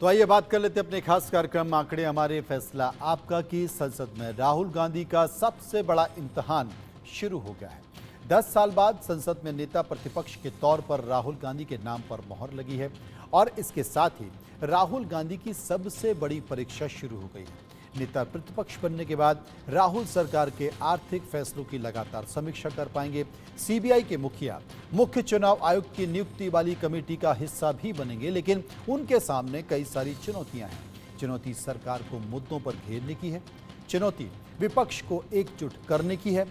तो आइए बात कर लेते हैं अपने खास कार्यक्रम आंकड़े हमारे फैसला आपका की संसद में राहुल गांधी का सबसे बड़ा इम्तिहान शुरू हो गया है। 10 साल बाद संसद में नेता प्रतिपक्ष के तौर पर राहुल गांधी के नाम पर मोहर लगी है और इसके साथ ही राहुल गांधी की सबसे बड़ी परीक्षा शुरू हो गई है। नेता प्रतिपक्ष बनने के बाद राहुल सरकार के आर्थिक फैसलों की लगातार समीक्षा कर पाएंगे। सीबीआई के मुखिया मुख्य चुनाव आयुक्त की नियुक्ति वाली कमेटी का हिस्सा भी बनेंगे, लेकिन उनके सामने कई सारी चुनौतियां हैं। चुनौती सरकार को मुद्दों पर घेरने की है, चुनौती विपक्ष को एकजुट करने की है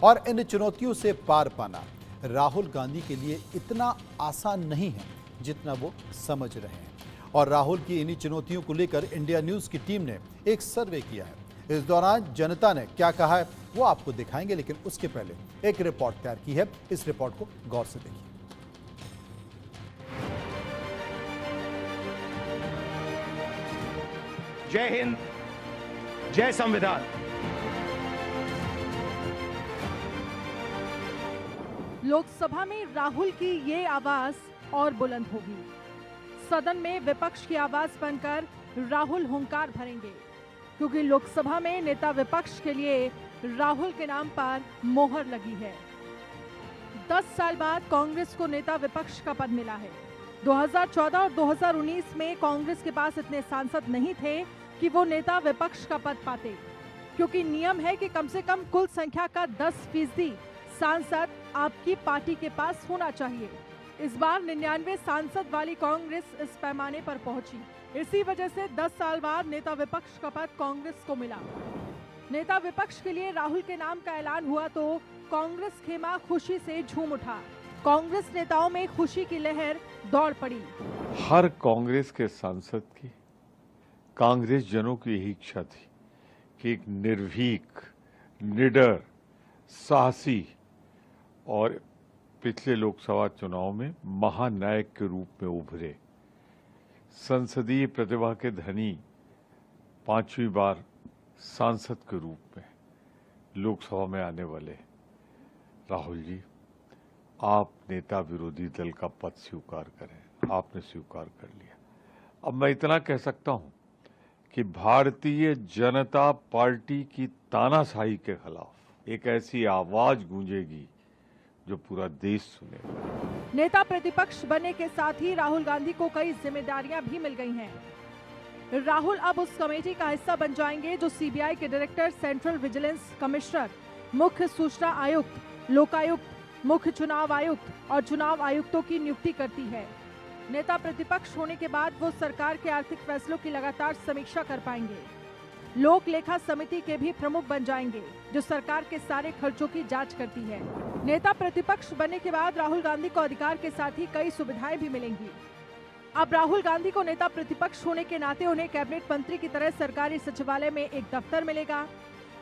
और इन चुनौतियों से पार पाना राहुल गांधी के लिए इतना आसान नहीं है जितना वो समझ रहे हैं। और राहुल की इन्हीं चुनौतियों को लेकर इंडिया न्यूज की टीम ने एक सर्वे किया है। इस दौरान जनता ने क्या कहा है वो आपको दिखाएंगे, लेकिन उसके पहले एक रिपोर्ट तैयार की है। इस रिपोर्ट को गौर से देखिए। जय हिंद, जय संविधान। लोकसभा में राहुल की ये आवाज और बुलंद होगी। सदन में विपक्ष की आवाज बनकर राहुल हुंकार भरेंगे, क्योंकि लोकसभा में नेता विपक्ष के लिए राहुल के नाम पर मोहर लगी है। 10 साल बाद कांग्रेस को नेता विपक्ष का पद मिला है। 2014 और 2019 में कांग्रेस के पास इतने सांसद नहीं थे कि वो नेता विपक्ष का पद पाते, क्योंकि नियम है कि कम से कम कुल संख्या का 10% सांसद आपकी पार्टी के पास होना चाहिए। इस बार 99 सांसद वाली कांग्रेस इस पैमाने पर पहुंची। इसी वजह से 10 साल बाद नेता विपक्ष का पद कांग्रेस को मिला। नेता विपक्ष के लिए राहुल के नाम का ऐलान हुआ तो कांग्रेस खेमा खुशी से झूम उठा। कांग्रेस नेताओं में खुशी की लहर दौड़ पड़ी। हर कांग्रेस के सांसद की, कांग्रेस जनों की यही इच्छा थी कि एक निर्भीक, निडर, साहसी और पिछले लोकसभा चुनाव में महानायक के रूप में उभरे, संसदीय प्रतिभा के धनी, 5वीं बार सांसद के रूप में लोकसभा में आने वाले राहुल जी, आप नेता विरोधी दल का पद स्वीकार करें। आपने स्वीकार कर लिया। अब मैं इतना कह सकता हूं कि भारतीय जनता पार्टी की तानाशाही के खिलाफ एक ऐसी आवाज गूंजेगी जो पूरा देश सुनेगा। नेता प्रतिपक्ष बनने के साथ ही राहुल गांधी को कई जिम्मेदारियां भी मिल गई हैं। राहुल अब उस कमेटी का हिस्सा बन जाएंगे जो सीबीआई के डायरेक्टर, सेंट्रल विजिलेंस कमिश्नर, मुख्य सूचना आयुक्त, लोकायुक्त, मुख्य चुनाव आयुक्त और चुनाव आयुक्तों की नियुक्ति करती है। नेता प्रतिपक्ष होने के बाद वो सरकार के आर्थिक फैसलों की लगातार समीक्षा कर पाएंगे। लोक लेखा समिति के भी प्रमुख बन जाएंगे, जो सरकार के सारे खर्चों की जांच करती है। नेता प्रतिपक्ष बनने के बाद राहुल गांधी को अधिकार के साथ ही कई सुविधाएं भी मिलेंगी। अब राहुल गांधी को नेता प्रतिपक्ष होने के नाते उन्हें कैबिनेट मंत्री की तरह सरकारी सचिवालय में एक दफ्तर मिलेगा।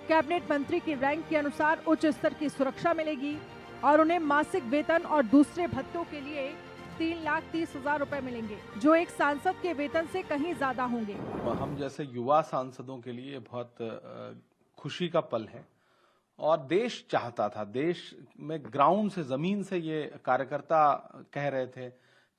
कैबिनेट मंत्री की रैंक के अनुसार उच्च स्तर की सुरक्षा मिलेगी और उन्हें मासिक वेतन और दूसरे भत्तों के लिए 3,30,000 रुपए मिलेंगे, जो एक सांसद के वेतन से कहीं ज्यादा होंगे। हम जैसे युवा सांसदों के लिए बहुत खुशी का पल है और देश चाहता था, देश में ग्राउंड से, जमीन से ये कार्यकर्ता कह रहे थे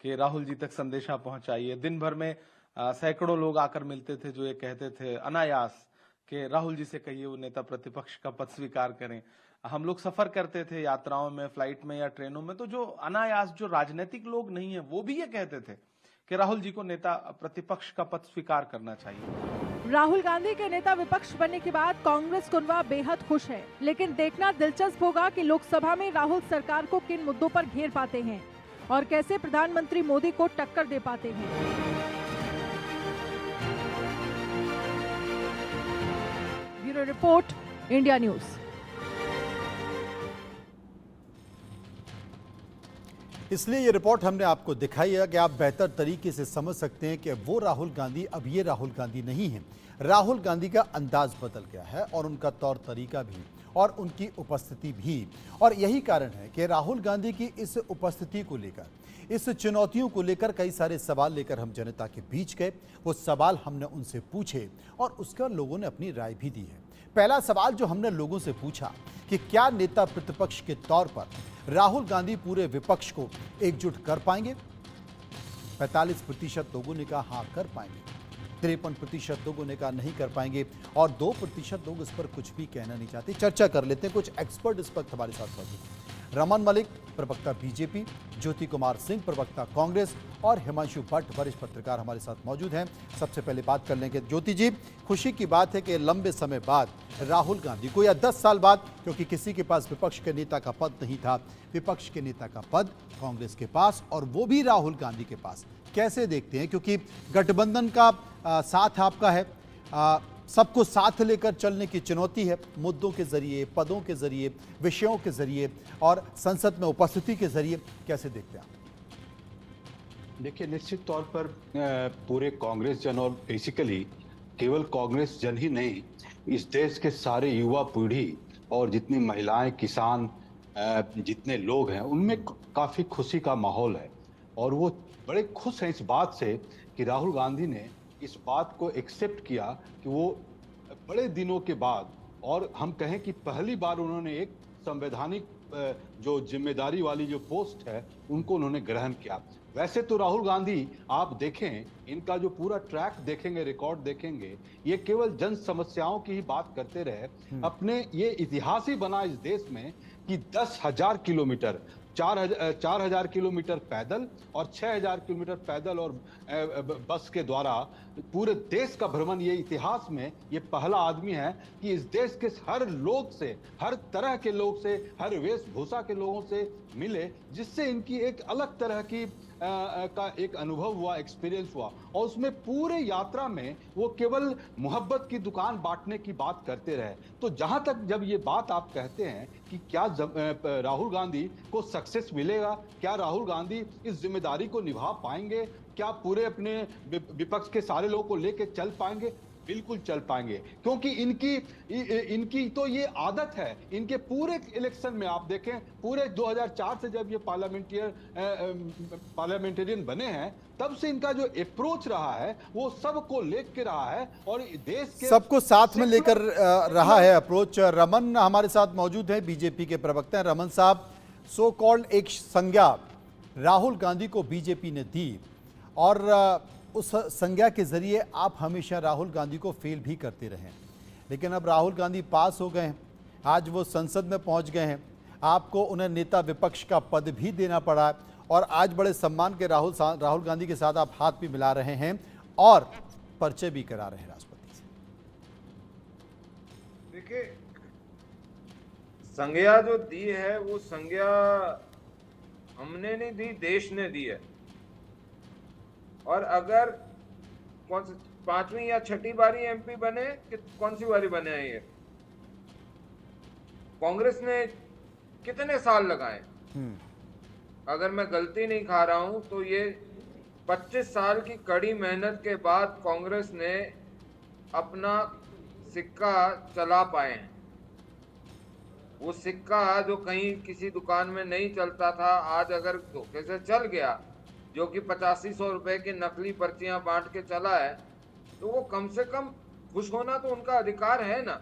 कि राहुल जी तक संदेशा पहुंचाइए। दिन भर में सैकड़ों लोग आकर मिलते थे जो ये कहते थे अनायास कि राहुल जी से कहिए वो नेता प्रतिपक्ष का पद स्वीकार करें। हम लोग सफर करते थे यात्राओं में, फ्लाइट में या ट्रेनों में, तो जो अनायास, जो राजनीतिक लोग नहीं है, वो भी ये कहते थे कि राहुल जी को नेता प्रतिपक्ष का पद स्वीकार करना चाहिए। राहुल गांधी के नेता विपक्ष बनने के बाद कांग्रेस कुनवा बेहद खुश है, लेकिन देखना दिलचस्प होगा कि लोकसभा में राहुल सरकार को किन मुद्दों पर घेर पाते हैं और कैसे प्रधानमंत्री मोदी को टक्कर दे पाते हैं। Bureau report, India news. इसलिए ये रिपोर्ट हमने आपको दिखाई है कि आप बेहतर तरीके से समझ सकते हैं कि वो राहुल गांधी अब ये राहुल गांधी नहीं है। राहुल गांधी का अंदाज बदल गया है और उनका तौर तरीका भी और उनकी उपस्थिति भी। और यही कारण है कि राहुल गांधी की इस उपस्थिति को लेकर, इस चुनौतियों को लेकर कई सारे सवाल लेकर हम जनता के बीच गए। वो सवाल हमने उनसे पूछे और उसका लोगों ने अपनी राय भी दी है। पहला सवाल जो हमने लोगों से पूछा कि क्या नेता प्रतिपक्ष के तौर पर राहुल गांधी पूरे विपक्ष को एकजुट कर पाएंगे? 45% लोगों ने कहा हाँ कर पाएंगे, 53% लोगों ने कहा नहीं कर पाएंगे और 2% लोग इस पर कुछ भी कहना नहीं चाहते। चर्चा कर लेते हैं, कुछ एक्सपर्ट इस वक्त हमारे साथ मौजूद हैं। रमन मलिक प्रवक्ता बीजेपी, ज्योति कुमार सिंह प्रवक्ता कांग्रेस और हिमांशु भट्ट वरिष्ठ पत्रकार हमारे साथ मौजूद हैं। सबसे पहले बात कर लेंगे ज्योति जी, खुशी की बात है कि लंबे समय बाद राहुल गांधी को, या 10 साल बाद, क्योंकि किसी के पास विपक्ष के नेता का पद नहीं था, विपक्ष के नेता का पद कांग्रेस के पास और वो भी राहुल गांधी के पास, कैसे देखते हैं? क्योंकि गठबंधन का साथ आपका है, सबको साथ लेकर चलने की चुनौती है, मुद्दों के जरिए, पदों के जरिए, विषयों के जरिए और संसद में उपस्थिति के जरिए, कैसे देखते हैं आप? देखिए, निश्चित तौर पर पूरे कांग्रेस जन और बेसिकली केवल कांग्रेस जन ही नहीं, इस देश के सारे युवा पीढ़ी और जितनी महिलाएं, किसान, जितने लोग हैं, उनमें काफी खुशी का माहौल है और वो बड़े खुश हैं इस बात से कि राहुल गांधी ने इस बात को एक्सेप्ट किया कि वो बड़े दिनों के बाद, और हम कहें कि पहली बार उन्होंने एक संवैधानिक जो जिम्मेदारी वाली जो पोस्ट है उनको उन्होंने ग्रहण किया। वैसे तो राहुल गांधी, आप देखें इनका जो पूरा ट्रैक देखेंगे, रिकॉर्ड देखेंगे, ये केवल जन समस्याओं की ही बात करते रहे। अपने ये इतिहास ही बना इस देश में कि 10,000 किलोमीटर, 4,000 किलोमीटर पैदल और 6,000 किलोमीटर पैदल और बस के द्वारा पूरे देश का भ्रमण। ये इतिहास में ये पहला आदमी है कि इस देश के हर लोग से, हर तरह के लोग से, हर वेशभूषा के लोगों से मिले, जिससे इनकी एक अलग तरह की का एक अनुभव हुआ, एक्सपीरियंस हुआ। और उसमें पूरे यात्रा में वो केवल मोहब्बत की दुकान बांटने की बात करते रहे। तो जहां तक जब ये बात आप कहते हैं कि क्या राहुल गांधी को सक्सेस मिलेगा, क्या राहुल गांधी इस जिम्मेदारी को निभा पाएंगे, क्या पूरे अपने विपक्ष के सारे लोगों को लेकर चल पाएंगे? बिल्कुल चल पाएंगे, क्योंकि इनकी तो ये आदत है। इनके पूरे इलेक्शन में आप देखें, पूरे 2004 से जब ये पार्लियामेंटेरियन बने हैं, तब से इनका जो अप्रोच रहा है वो सबको लेके रहा है और देश के सबको साथ में लेकर रहा है अप्रोच। रमन हमारे साथ मौजूद है, बीजेपी के प्रवक्ता हैं। रमन साहब, सो कॉल्ड एक संज्ञा राहुल गांधी को बीजेपी ने दी और उस संज्ञा के जरिए आप हमेशा राहुल गांधी को फेल भी करते रहे, लेकिन अब राहुल गांधी पास हो गए हैं, आज वो संसद में पहुंच गए हैं, आपको उन्हें नेता विपक्ष का पद भी देना पड़ा है और आज बड़े सम्मान के राहुल गांधी के साथ आप हाथ भी मिला रहे हैं और परिचय भी करा रहे हैं राष्ट्रपति से। देखिए, संज्ञा जो दी है वो संज्ञा हमने नहीं दी, देश ने दी है। और अगर कौन सी 5वीं या 6ठी बारी एमपी बने कि कौन सी बारी बने हैं, ये कांग्रेस ने कितने साल लगाए? अगर मैं गलती नहीं खा रहा हूं तो ये 25 साल की कड़ी मेहनत के बाद कांग्रेस ने अपना सिक्का चला पाए हैं। वो सिक्का जो कहीं किसी दुकान में नहीं चलता था, आज अगर धोखे से चल गया, जो कि 8500 रुपए की नकली पर्चियां बांट के चला है, तो वो कम से कम खुश होना तो उनका अधिकार है ना।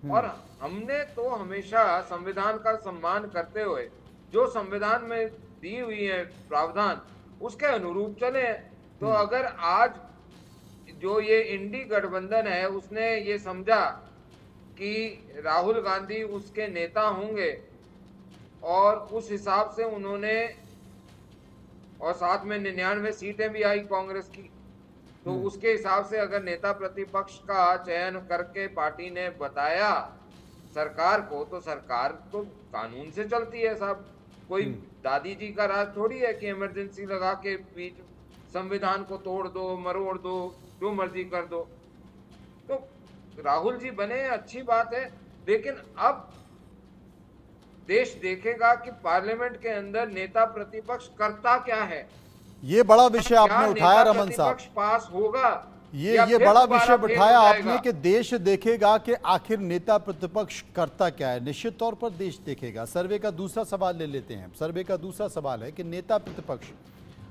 और हमने तो हमेशा संविधान का सम्मान करते हुए जो संविधान में दी हुई है प्रावधान, उसके अनुरूप चले। तो अगर आज जो ये इंडी गठबंधन है उसने ये समझा कि राहुल गांधी उसके नेता होंगे और उस हिसाब से उन्होंने, और साथ में 99 सीटें भी आई कांग्रेस की, तो उसके हिसाब से अगर नेता प्रतिपक्ष का चयन करके पार्टी ने बताया सरकार को, तो सरकार तो कानून से चलती है साहब। कोई दादी जी का राज थोड़ी है कि इमरजेंसी लगा के बीच संविधान को तोड़ दो, मरोड़ दो, जो मर्जी कर दो। तो राहुल जी बने, अच्छी बात है, लेकिन अब देश देखेगा कि पार्लियामेंट के अंदर नेता प्रतिपक्ष करता क्या है। ये बड़ा विषय आपने उठाया रमन साहब, पास होगा ये बड़ा विषय उठाया आपने कि देश देखेगा कि आखिर नेता प्रतिपक्ष करता क्या है। निश्चित तौर पर देश देखेगा। सर्वे का दूसरा सवाल ले लेते हैं। सर्वे का दूसरा सवाल है कि नेता प्रतिपक्ष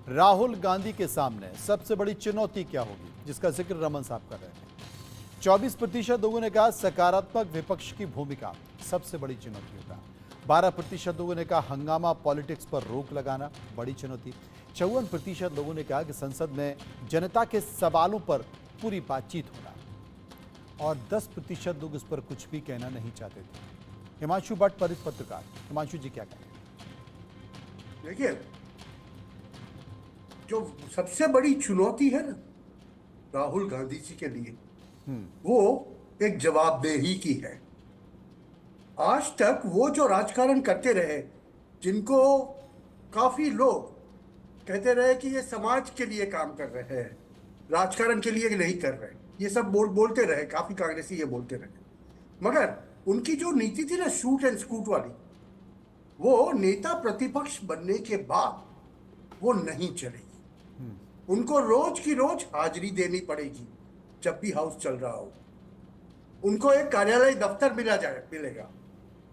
राहुल गांधी के सामने सबसे बड़ी चुनौती क्या होगी, जिसका जिक्र रमन साहब कर रहे हैं। 24% लोगों ने कहा सकारात्मक विपक्ष की भूमिका सबसे बड़ी चुनौती होगा। 12% लोगों ने कहा हंगामा पॉलिटिक्स पर रोक लगाना बड़ी चुनौती। 54% लोगों ने कहा कि संसद में जनता के सवालों पर पूरी बातचीत होना, और 10% लोग इस पर कुछ भी कहना नहीं चाहते थे। हिमांशु भट्ट वरिष्ठ पत्रकार, हिमांशु जी क्या कहेंगे? देखिए, जो सबसे बड़ी चुनौती है ना राहुल गांधी जी के लिए, वो एक जवाबदेही की है। आज तक वो जो राजकारण करते रहे, जिनको काफी लोग कहते रहे कि ये समाज के लिए काम कर रहे हैं, राजकारण के लिए नहीं कर रहे, ये सब बोलते रहे, काफी कांग्रेसी ये बोलते रहे, मगर उनकी जो नीति थी ना शूट एंड स्कूट वाली, वो नेता प्रतिपक्ष बनने के बाद वो नहीं चलेगी। उनको रोज की रोज हाजिरी देनी पड़ेगी जब भी हाउस चल रहा हो। उनको एक कार्यालय दफ्तर मिलेगा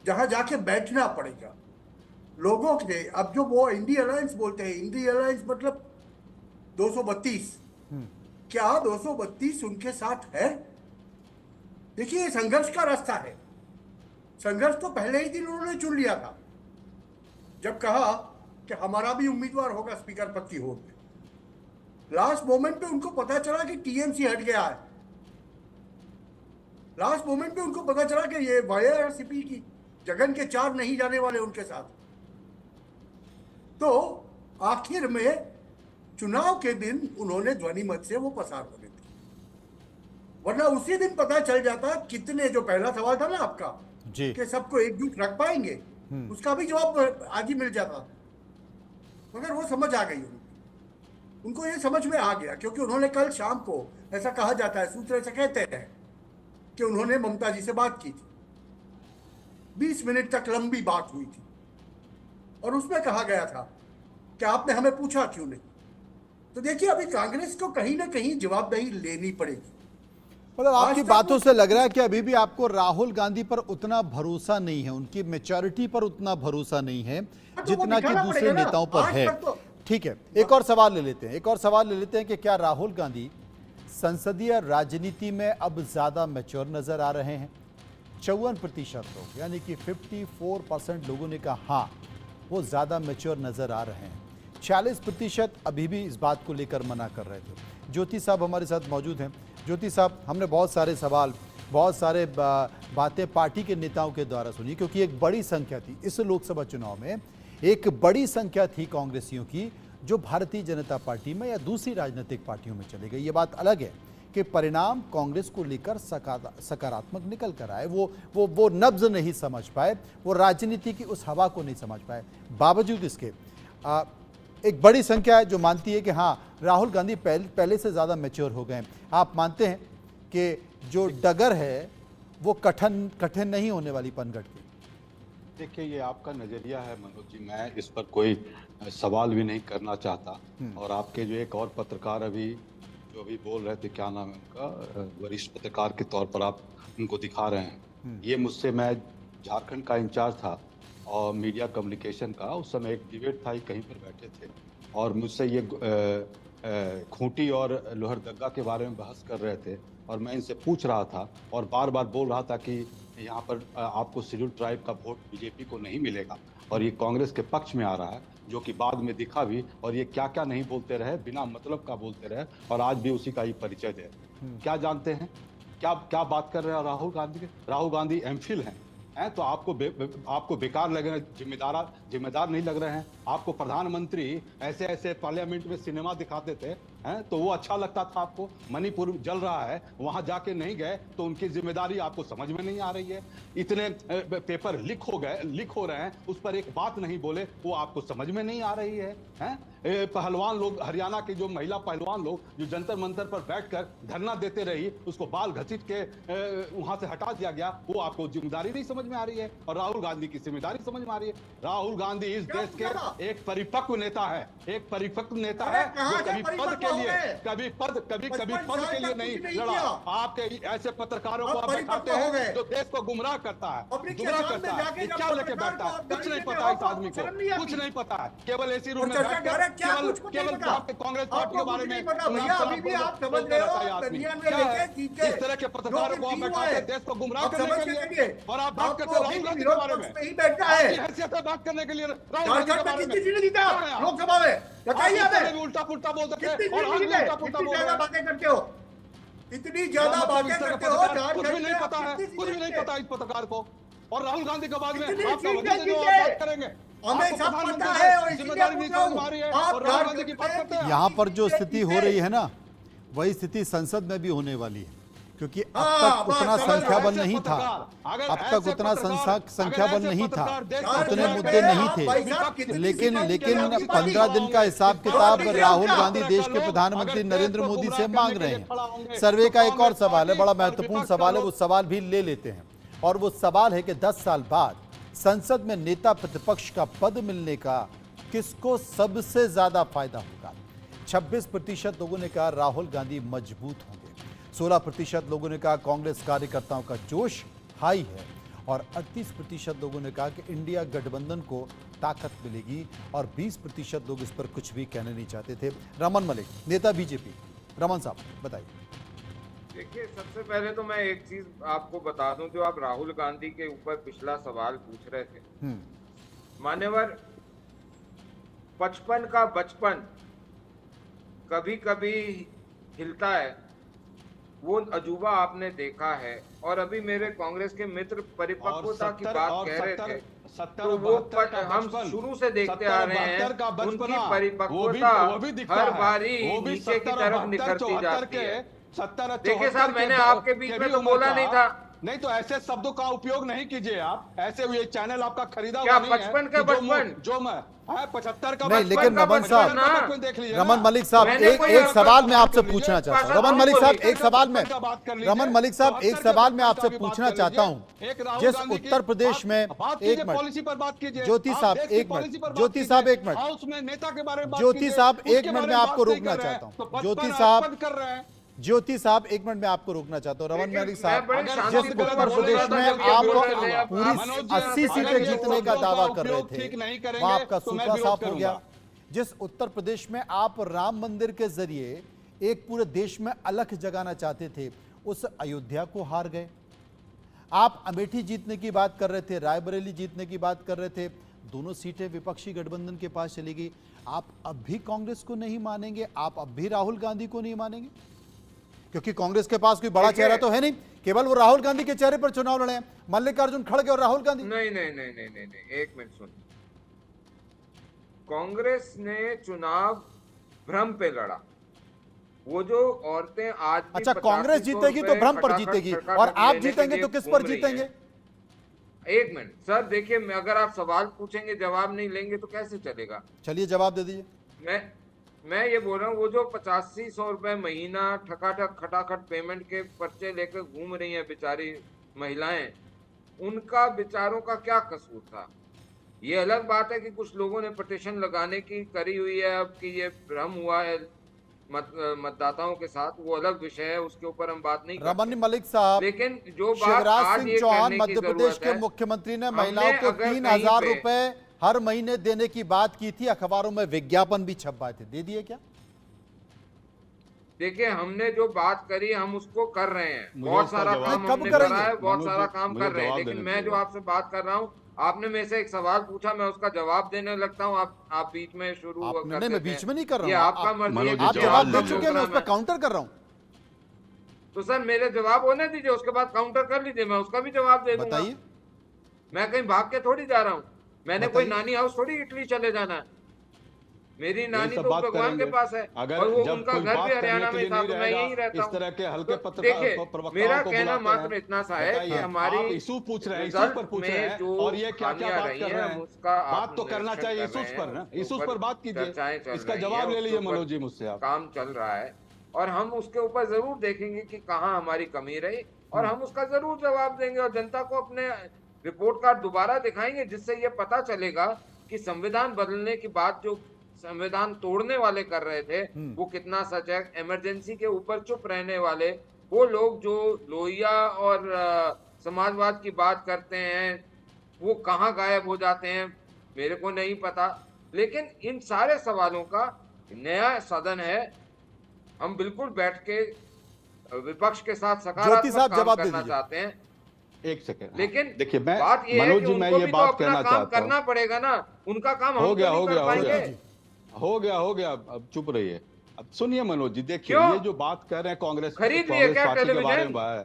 जहां जाके बैठना पड़ेगा लोगों के। अब जो वो इंडी अलायंस बोलते हैं, इंडी अलायंस मतलब 232, क्या 232 उनके साथ है? देखिए, ये संघर्ष का रास्ता है। संघर्ष तो पहले ही दिन उन्होंने चुन लिया था जब कहा कि हमारा भी उम्मीदवार होगा स्पीकर पद की होड़ में। लास्ट मोमेंट पे उनको पता चला कि टीएमसी हट गया है। लास्ट मोमेंट पे उनको पता चला कि ये वाईआरसीपी की जगन के 4 नहीं जाने वाले उनके साथ। तो आखिर में चुनाव के दिन उन्होंने ध्वनि मत से वो पसार होने दी, वरना उसी दिन पता चल जाता कितने। जो पहला सवाल था ना आपका जी कि सबको एकजुट रख पाएंगे, उसका भी जवाब आज ही मिल जाता, मगर वो समझ आ गई उनको ये समझ में आ गया, क्योंकि उन्होंने कल शाम को, ऐसा कहा जाता है, सूत्र ऐसा कहते हैं कि उन्होंने ममता जी से बात की थी। 20 मिनट तक लंबी बात हुई थी और उसमें कहा गया था कि आपने हमें पूछा क्यों नहीं। तो देखिए, अभी कांग्रेस को कहीं ना कहीं जवाबदेही लेनी पड़ेगी। मतलब आपकी बातों से लग रहा है कि अभी भी आपको राहुल गांधी पर उतना भरोसा नहीं है, उनकी मैच्योरिटी पर उतना भरोसा नहीं है जितना कि दूसरे नेताओं पर है। ठीक है, एक और सवाल ले लेते हैं कि क्या राहुल गांधी संसदीय राजनीति में अब ज्यादा मैच्योर नजर आ रहे हैं? 54% लोग, यानी कि 54% लोगों ने कहा हाँ, वो ज्यादा मैच्योर नजर आ रहे हैं। 40% अभी भी इस बात को लेकर मना कर रहे थे। ज्योति साहब हमारे साथ मौजूद हैं। ज्योति साहब, हमने बहुत सारे सवाल, बहुत सारे बातें पार्टी के नेताओं के द्वारा सुनी, क्योंकि एक बड़ी संख्या थी इस लोकसभा चुनाव में, एक बड़ी संख्या थी कांग्रेसियों की जो भारतीय जनता पार्टी में या दूसरी राजनीतिक पार्टियों में चले गई। ये बात अलग है कि परिणाम कांग्रेस को लेकर सकारात्मक निकल कर आए, वो नब्ज नहीं समझ पाए, वो राजनीति की उस हवा को नहीं समझ पाए। बावजूद इसके एक बड़ी संख्या है जो मानती है कि हाँ, राहुल गांधी पहले से ज़्यादा मैच्योर हो गए हैं। आप मानते हैं कि जो डगर है वो कठिन नहीं होने वाली पनघट की? देखिए, ये आपका नजरिया है मनोज जी, मैं इस पर कोई सवाल भी नहीं करना चाहता। और आपके जो एक और पत्रकार अभी बोल रहे थे, क्या नाम है उनका, वरिष्ठ पत्रकार के तौर पर आप उनको दिखा रहे हैं, ये मुझसे, मैं झारखंड का इंचार्ज था और मीडिया कम्युनिकेशन का, उस समय एक डिबेट था, कहीं पर बैठे थे और मुझसे ये खूंटी और लोहरदगा के बारे में बहस कर रहे थे और मैं इनसे पूछ रहा था और बार बार बोल रहा था कि यहाँ पर आपको शेड्यूल ट्राइब का वोट बीजेपी को नहीं मिलेगा और ये कांग्रेस के पक्ष में आ रहा है, जो कि बाद में दिखा भी। और ये क्या क्या नहीं बोलते रहे, बिना मतलब का बोलते रहे और आज भी उसी का ही परिचय दे। क्या जानते हैं, क्या बात कर रहे हैं राहुल गांधी के? राहुल गांधी एमफिल हैं, तो आपको बेकार लग रहे हैं, जिम्मेदार नहीं लग रहे हैं? आपको प्रधानमंत्री ऐसे पार्लियामेंट में सिनेमा दिखाते थे, हैं, तो वो अच्छा लगता था आपको? मणिपुर जल रहा है, वहां जाके नहीं गए तो उनकी जिम्मेदारी आपको समझ में नहीं आ रही है? इतने पेपर लीक हो रहे हैं, उस पर एक बात नहीं बोले, वो आपको समझ में नहीं आ रही है? हैं, पहलवान लोग, हरियाणा के जो महिला पहलवान लोग जो जंतर मंतर पर बैठकर धरना देते रही, उसको बाल घसीट के वहां से हटा दिया गया, वो आपको जिम्मेदारी नहीं समझ में आ रही है? और राहुल गांधी की जिम्मेदारी समझ में आ रही है? राहुल गांधी इस देश के एक परिपक्व नेता है, जो कभी पद के लिए नहीं लड़ा। आपके ऐसे पत्रकारों को आप बैठाते हैं जो देश को गुमराह करता है। क्या लेके बैठता है? कुछ नहीं पता इस आदमी को, कुछ नहीं पता है। केवल एसी रूम में बैठकर केवल कांग्रेस पार्टी के बारे में इस तरह के पत्रकारों को आप बैठाते हैं देश को गुमराह करने के लिए, और आप बात करते हैं राहुल गांधी के बारे में, हैसियत से बात करने के लिए राहुल गांधी के बारे में। लोकसभा में बताइए आप हमें। भी उल्टा पुल्टा बोलते थे कितनी और हम भी मीटिंग है? उल्टा पुल्टा इतनी बोल रहे ज्यादा हैं। बातें करते हो, इतनी ज्यादा मतलब बातें इस तरह करते का हो, पत्रकार जान कुछ भी करते नहीं हो, पता है, कितनी कुछ भी नहीं चीजें पता इस पत्रकार को। और राहुल गांधी के बाद में इतनी आपका चीजें वजह से जो कीजिए। आप बात करेंगे, हमें आपको सब प्रधानमंत्री पता से है और इसीलिए जिम्मेदारी पूछ नहीं रहा समझ में आ रही है हूं। आप और राहुल जान गांधी की बात करते करते हैं। यहाँ पर जो स्थिति हो रही है ना, ना, वही स्थिति संसद में भी होने वाली है, क्योंकि अब हाँ, तक उतना बस, संख्या बल ऐसे नहीं था, पत्रकार, अब तक उतना संख्या बल नहीं था, उतने जान मुद्दे करते नहीं आप थे। भाई साहब कितनी लेकिन चीजें लेकिन कीजिए। 15 दिन का हिसाब किताब और राहुल क्या? गांधी देश के प्रधानमंत्री नरेंद्र मोदी से मांग रहे हैं। सर्वे का एक और सवाल है, बड़ा महत्वपूर्ण सवाल है, वो सवाल भी ले लेते हैं। और वो सवाल है कि 10 साल बाद संसद में नेता प्रतिपक्ष का पद मिलने का किसको सबसे ज्यादा फायदा होगा। 26% लोगों ने कहा राहुल गांधी मजबूत होंगे, 16% लोगों ने कहा कांग्रेस कार्यकर्ताओं का जोश हाई है और 38% लोगों ने कहा कि इंडिया गठबंधन को ताकत मिलेगी और 20% लोग इस पर कुछ भी कहने नहीं चाहते थे। रमन मलिक, नेता बीजेपी, रमन साहब बताइए। देखिए, सबसे पहले तो मैं एक चीज आपको बता दूं, जो आप राहुल गांधी के ऊपर पिछला सवाल पूछ रहे थे, मान्यवर, 55 का बचपन कभी कभी हिलता है, वो अजूबा आपने देखा है। और अभी मेरे कांग्रेस के मित्र परिपक्वता की बात कह रहे थे, तो वो हम शुरू से देखते आ रहे हैं, उनकी परिपक्वता हर बारी नीचे की तरफ निकलती जाती है। देखिए साहब, मैंने आपके बीच में तो बोला नहीं था। नहीं तो ऐसे शब्दों का उपयोग नहीं कीजिए आप, ऐसे ये चैनल आपका खरीदा क्या हुआ नहीं है 55 का कि बचपन? जो मैं 75 का नहीं, लेकिन रमन साहब, देख लीजिए रमन मलिक साहब, एक सवाल मैं आपसे पूछना चाहता हूं। रमन मलिक साहब, एक सवाल में, रमन मलिक साहब, एक सवाल मैं आपसे पूछना चाहता हूं। जिस उत्तर प्रदेश में, एक पॉलिसी पर बात कीजिए, ज्योति साहब एक मिनट, ज्योति साहब एक मिनट, उसमें नेता के बारे में, ज्योति साहब एक मिनट में आपको रोकना चाहता हूं। ज्योति साहब, ज्योति साहब एक मिनट में आपको रोकना चाहता हूं। रमन मलिक साहब, जिस उत्तर प्रदेश में आप पूरी 80 सीटें जीतने का दावा कर रहे थे, वहां आपका सूत्रा साफ हो गया। जिस उत्तर प्रदेश में आप राम मंदिर के जरिए एक पूरे देश में अलख जगाना चाहते थे, उस अयोध्या को हार गए। आप अमेठी जीतने की बात कर रहे थे, रायबरेली जीतने की बात कर रहे थे, दोनों सीटें विपक्षी गठबंधन के पास चली गई। आप अब भी कांग्रेस को नहीं मानेंगे, आप अब भी राहुल गांधी को नहीं मानेंगे, क्योंकि कांग्रेस के पास कोई बड़ा चेहरा तो है नहीं, केवल वो राहुल गांधी के चेहरे पर चुनाव लड़े हैं, मल्लिकार्जुन खड़गे और राहुल गांधी। नहीं नहीं नहीं नहीं नहीं नहीं, एक मिनट सुन। कांग्रेस ने चुनाव भ्रम पे लड़ा। वो जो औरतें आज भी अच्छा, कांग्रेस जीतेगी तो भ्रम पर जीतेगी और आप जीतेंगे तो किस पर जीतेंगे? एक मिनट सर, देखिए, अगर आप सवाल पूछेंगे जवाब नहीं लेंगे तो कैसे चलेगा? चलिए जवाब दे दीजिए। मैं ये बोल रहा हूँ, वो जो 8500 रुपए महीना ठकाठक खटाखट पेमेंट के पर्चे लेकर घूम रही हैं बेचारी महिलाएं, उनका बेचारों का क्या कसूर था? ये अलग बात है कि कुछ लोगों ने पिटीशन लगाने की करी हुई है, अब कि ये भ्रम हुआ है मतदाताओं के साथ, वो अलग विषय है, उसके ऊपर हम बात नहीं करते। रमन मलिक साहब, लेकिन जो बात शिवराज आज सिंह ये चौहान करने की मध्य प्रदेश जरूरत के है, मुख्यमंत्री ने हमने महिलाओं को अगर 3000 कहीं पे- रुपए हर महीने देने की बात की थी, अखबारों में विज्ञापन भी छपवाए थे, दे दिए क्या? देखिए, हमने जो बात करी हम उसको कर रहे हैं, बहुत सारा काम कब हमने करेंगे? करा है, बहुत सारा काम मुझे कर रहे हैं। जवाब लेकिन देने मैं जो दीजिए। आपसे बात कर रहा हूँ, आपने मेरे से एक सवाल पूछा, मैं उसका जवाब देने लगता हूँ, आप बीच में शुरू कर नहीं, देते मैं बीच हैं। में नहीं कर रहा ये हूं। आपका मर्जी है, मनोज आप जी, ये जवाब आपका दे चुके हैं, मैं उस पर प्रोग्राम है। काउंटर कर रहा हूं। तो सर मेरे जवाब होने दीजिए, उसके बाद काउंटर कर लीजिए, मैं उसका भी जवाब दे दूंगा। बताइए। मैं कहीं भाग के थोड़ी जा रहा हूँ, मैंने कोई बताइए। नानी हाउस थोड़ी इटली चले जाना है। मेरी नानी सब तो बात भगवान के करेंगे। पास है, अगर और वो जब उनका कोई घर बात भी करने हरियाणा के में लिए था, नहीं तो मैं रहेगा, यहीं रहता इस हूँ। तरह के हल्के तो पत्रकार देखिए, प्रवक्ताओं मेरा को कहना बुलाते मात्र हैं। इतना सा है कि बताइए, हमारी आप इशू पूछ रहे हैं, इशूज रिजल्ट पर पूछ में रहे हैं, जो और ये क्या क्या खामियां बात रही कर रहे हैं, हैं? उसका बात तो करना चाहिए इशूज पर ना, इशूज पर बात कीजिए, इसका जवाब ले लीजिए मनोज जी मुझसे आप। काम चल रहा है और हम उसके ऊपर जरूर देखेंगे कि कहाँ हमारी कमी रही, और हम उसका जरूर जवाब देंगे और जनता को अपने रिपोर्ट कार्ड दोबारा दिखाएंगे, जिससे ये पता चलेगा कि संविधान बदलने की बात जो संविधान तोड़ने वाले कर रहे थे वो कितना सच है। इमरजेंसी के ऊपर चुप रहने वाले वो लोग जो लोहिया और समाजवाद की बात करते हैं, वो कहाँ गायब हो जाते हैं मेरे को नहीं पता। लेकिन इन सारे सवालों का नया सदन है, हम बिल्कुल बैठ के विपक्ष के साथ सकारात्मक काम करना चाहते हैं। एक सेकंड, लेकिन देखिए, मैं बात ये है मनोज कि जी, मैं उनको ये भी तो बात अपना कहना काम चाहता करना हूँ। पड़ेगा ना, उनका काम हम हो तो गया, नहीं हो कर गया, हो पाएंगे। गया। हो गया, अब चुप रहिए। अब सुनिए मनोज जी, देखिए क्यों? ये जो बात कर रहे हैं कांग्रेस खरीद लिए कांग्रेस क्या पार्टी के बारे टेलीविजन? में,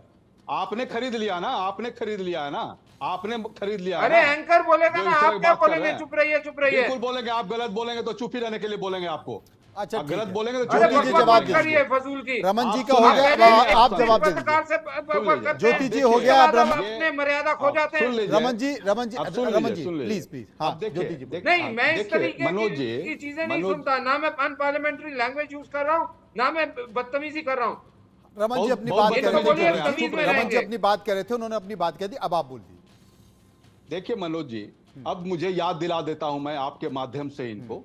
आपने खरीद लिया ना, आपने खरीद लिया है ना, आपने खरीद लिया है अरे ना। एंकर बोलेगा जो ना, इस तरह आप की क्या बात कर रहे बोलेंगे? हैं। चुप रहिए, चुप रहिए। बिल्कुल बोलेंगे, आप गलत बोलेंगे तो चुप ही रहने के लिए बोलेंगे आपको। अच्छा, आप ठीक गलत है। बोलेंगे तो अरे चुप ज्योति जी रहिए। जवाब बकवास दीजिए। करिए फजूल की। रमन जी आप का हो सुन गया, लीजिए, अब आप जवाब दे पत्रकार दीजिए। से सुन लीजिए। ज्योति जी देखिए, हो गया, अब अब रमन अपने मर्यादा खो आप जाते सुन हैं। लीजिए। रमन जी अब सुन रमन लीजिए, जी सुन लीजिए। प्लीज अब हाँ ज्योति जी बोलिए। नहीं, मैं इस देखिए, तरीके मनोज जी, की चीजें नहीं मनोज- सुनता। ना मैं अनपार्लियामेंट्री लैंग्वेज यूज कर रहा हूँ, ना मैं बदतमीजी कर रहा हूँ। रमन जी अपनी बहुत बात ये कर तो रहे बोलिए, थे, तमीज में रमन जी रहेंगे। अपनी बात कर रहे थे, उन्होंने अपनी बात कह दी, अब आप बोल दीजिए। देखिए मनोज जी, अब मुझे याद दिला देता हूं मैं आपके माध्यम से इनको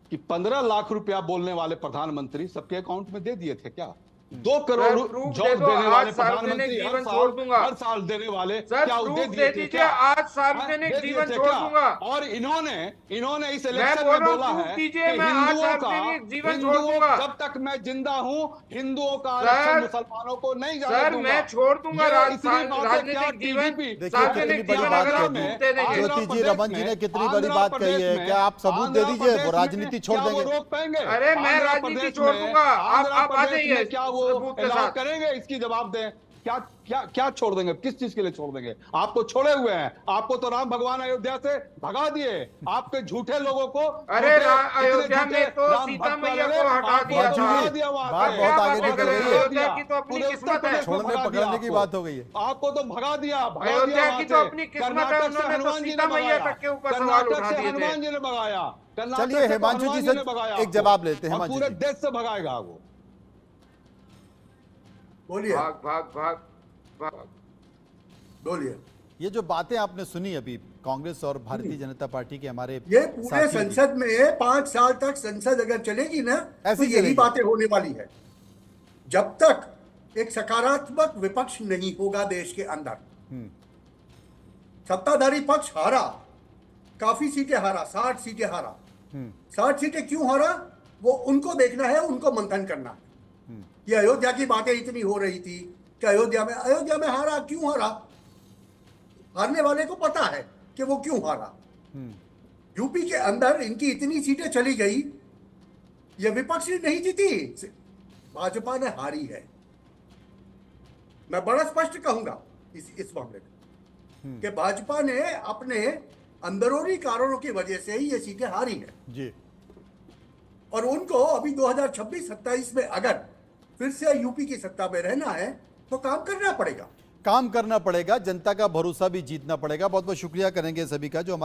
कि 15 लाख रुपया बोलने वाले प्रधानमंत्री सबके अकाउंट में दे दिए थे क्या? 2 करोड़ सर, प्रूफ जॉब दे दो, देने वाले आज सार्वजनिक प्रधानमंत्री जीवन छोड़ दूंगा। हर साल देने वाले सर, क्या प्रूफ दे दे दिए थे दीजिए, क्या? आज सार्वजनिक दे दिए जीवन थे छोड़ क्या? दूंगा। और इन्होंने इस मैं इलेक्शन बोल में रहा हूँ, बोला प्रूफ है दीजिए, कि मैं आज सार्वजनिक जीवन छोड़ दूंगा। जब तक मैं जिंदा हूं, हिंदुओं का सर, आरक्षण मुसलमानों को नहीं जाने सर, दूंगा। मैं छोड़ दूंगा ये इतनी बातें क्या राजनीतिक जीवन, TDP देखिए सार्वजनिक कितनी बड़ी जीवन बात अगर कह आप दी प्रूफ दे देंगे। ज्योति जी, रमन जी ने कितनी बड़ी बात कही है, क्या आप सबूत दे दीजिए, वो राजनीति छोड़ देंगे। रोक पाएंगे? अरे मैं आंध्र राजनीति प्रदेश छोड़ में- दूंगा, आप आंध्र आ प्रदेश जाइए में क्या वो सबूत के अलाउ साथ। करेंगे? इसकी जवाब दें। क्या क्या क्या छोड़ देंगे? किस चीज के लिए छोड़ देंगे? आप तो छोड़े हुए हैं, आपको तो राम भगवान अयोध्या से भगा दिए। आपके झूठे लोगों को, अरे झूठे- अयोध्या इतने में झूठे तो राम सीता भक्त मैया वाले को हटा आपको दिया बात था। हुई। दिया वहां बात से। बहुत क्या आगे बातें निकल कर रहे गई हैं? है। अयोध्या की तो अपनी पूरे किस्मत उत्तर है। प्रदेश में छोड़ने भगा पकड़ने दिया की आपको। बात हो गई है। आपको तो भगा दिया अयोध्या वहां की तो से। अपनी किस्मत है, कर्नाटक से उन्होंने तो हनुमान जी सीता ने मैया भगाया। तक के ऊपर सवाल कर्नाटक उठा से दिए थे। हनुमान जी ने भगाया। कर्नाटक चलिए, से तो हिमांशु जी हनुमान से ने भगाया एक आपको। जवाब लेते हैं, और हिमांशु पूरे जी। देश से भगाएगा वो। बोलिए भाग भाग भाग भाग। बोलिए। ये जो बातें आपने सुनी अभी कांग्रेस और भारतीय जनता पार्टी के हमारे ये पूरे साथियों की, संसद में 5 साल तक संसद अगर चलेगी ना, ऐसी तो यही चलेगी। बातें होने वाली है। जब तक एक सकारात्मक विपक्ष नहीं होगा देश के अंदर। सत्ताधारी पक्ष हारा, काफी सीटें हारा, 60 सीटें हारा। 60 सीटें क्यों हारा, वो उनको देखना है, उनको मंथन करना है। ये अयोध्या की बातें इतनी हो रही थी कि अयोध्या में हारा, क्यों हारा? हारने वाले को पता है कि वो क्यों हारा। यूपी के अंदर इनकी इतनी सीटें चली गई, ये विपक्ष ने नहीं जीती, भाजपा ने हारी है। मैं बड़ा स्पष्ट कहूंगा इस मामले में कि भाजपा ने अपने अंदरूनी कारणों की वजह से ही ये सीटें हारी है। जी, और उनको अभी 2026-27 में अगर फिर से यूपी की सत्ता में रहना है तो काम करना पड़ेगा। काम करना पड़ेगा, जनता का भरोसा भी जीतना पड़ेगा। बहुत बहुत शुक्रिया करेंगे सभी का जो हमारे